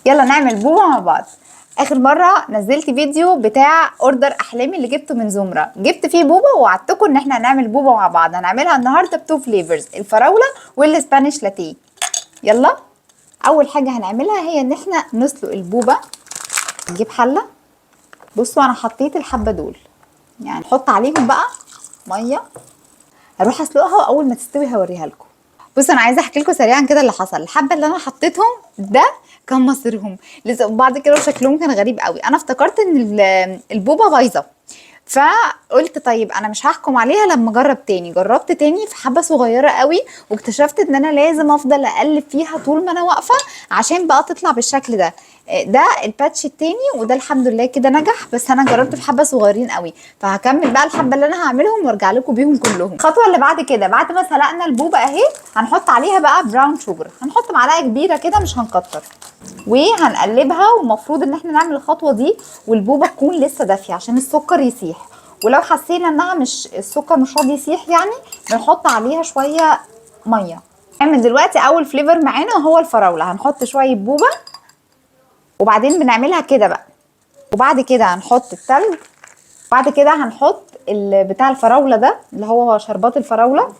يلا نعمل بوبا مع بعض. اخر مره نزلت فيديو بتاع اوردر احلامي اللي جبته من زمره، جبت فيه بوبا ووعدتكم ان احنا هنعمل بوبا مع بعض. هنعملها النهارده بتو فليفرز، الفراوله والسبانيش لاتيه. يلا اول حاجه هنعملها هي ان احنا نسلق البوبا. نجيب حله. بصوا انا حطيت الحبه دول، يعني نحط عليهم بقى ميه. هروح اسلقها واول ما تستوي هوريها لكم. بصوا انا عايزه احكي لكم سريعا كده اللي حصل. الحبه اللي انا حطيتهم ده كان مصيرهم لزقوا ببعض كده وشكلهم كان غريب قوي. انا افتكرت ان البوبه بايظه، فقلت طيب انا مش هحكم عليها لما اجرب تاني. جربت تاني في حبه صغيره قوي واكتشفت ان انا لازم افضل اقلب فيها طول ما انا واقفه عشان بقى تطلع بالشكل ده. ده الباتش التاني وده الحمد لله كده نجح، بس انا جربت في حبه صغيرين قوي، فهكمل بقى الحبه اللي انا هعملهم وارجع لكم بيهم كلهم. الخطوه اللي بعد كده، بعد ما سلقنا البوبه اهي، هنحط عليها بقى براون شوجر. هنحط معلقه كبيره كده مش هنكتر، وهنقلبها. ومفروض ان احنا نعمل الخطوه دي والبوبه تكون لسه دافيه عشان السكر يسيح. ولو حسينا انها السكر مش راضي يسيح يعني بنحط عليها شويه ميه. نعمل دلوقتي اول فليفر معانا وهو الفراوله. هنحط شويه بوبه وبعدين بنعملها كده بقى، وبعد كده هنحط التلج، وبعد كده هنحط بتاع الفراوله ده اللي هو شربات الفراوله،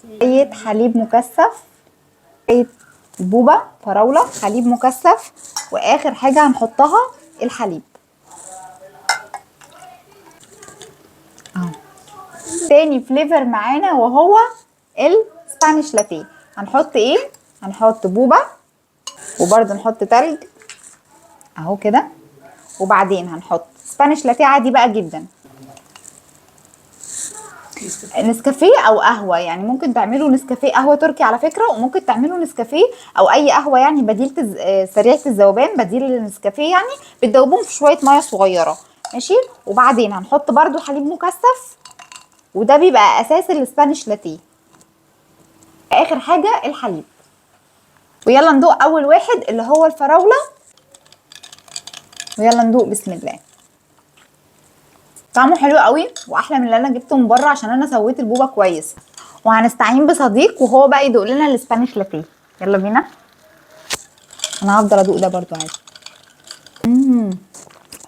شويه حليب مكثف، شويه بوبه فراوله حليب مكثف، واخر حاجه هنحطها الحليب. تاني فليفر معانا وهو السبانيش لاتيه. هنحط ايه؟ هنحط بوبه وبرده نحط تلج اهو كده، وبعدين هنحط سبانيش لاتيه عادي بقى جدا، نسكافيه او قهوه. يعني ممكن تعملوا نسكافيه قهوه تركي على فكره، وممكن تعملوا نسكافيه او اي قهوه يعني بديل سريعه الذوبان، بديل للنسكافيه يعني. بتدوبوهم في شويه ميه صغيره ماشي. وبعدين هنحط برده حليب مكثف، وده بيبقى اساس الاسبانيش لاتيه. اخر حاجه الحليب. ويلا ندوق اول واحد اللي هو الفراوله، ويلا ندوق بسم الله. طعمه حلو قوي واحلى من اللي انا جبته من بره عشان انا سويت البوبه كويس. وهنستعين بصديق وهو بقى يدوق لنا الاسبانيش لاتيه. يلا بينا. انا هفضل ادوق ده برضو عادي.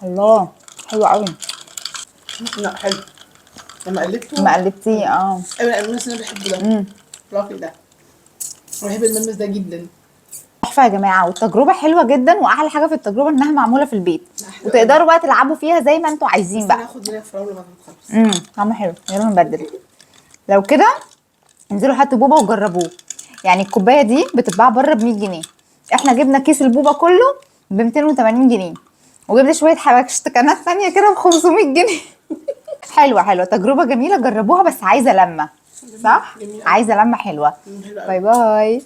الله حلو قوي. لا حلو. لما قلبته ما قلبتيه ايوه الملمس اللي انا بحبه ده. الراقي ده. انا بحب الملمس ده جدا. تحفه يا جماعه، والتجربه حلوه جدا. واحلى حاجه في التجربه انها معموله في البيت، وتقدروا بقى تلعبوا فيها زي ما انتوا عايزين بقى. انا هاخد منها فراوله بعد ما تخلص. طعمه حلو. يلا نبدل. لو كده انزلوا هاتوا بوبا وجربوه. يعني الكوبايه دي بتتباع بره ب 100 جنيه، احنا جبنا كيس البوبا كله ب 280 جنيه، وجبنا شويه حبشتكنات ثانيه كده ب 500 جنيه. حلوه تجربه جميله، جربوها بس عايزه لمه. صح؟ عايزه لمه حلوه. باي باي.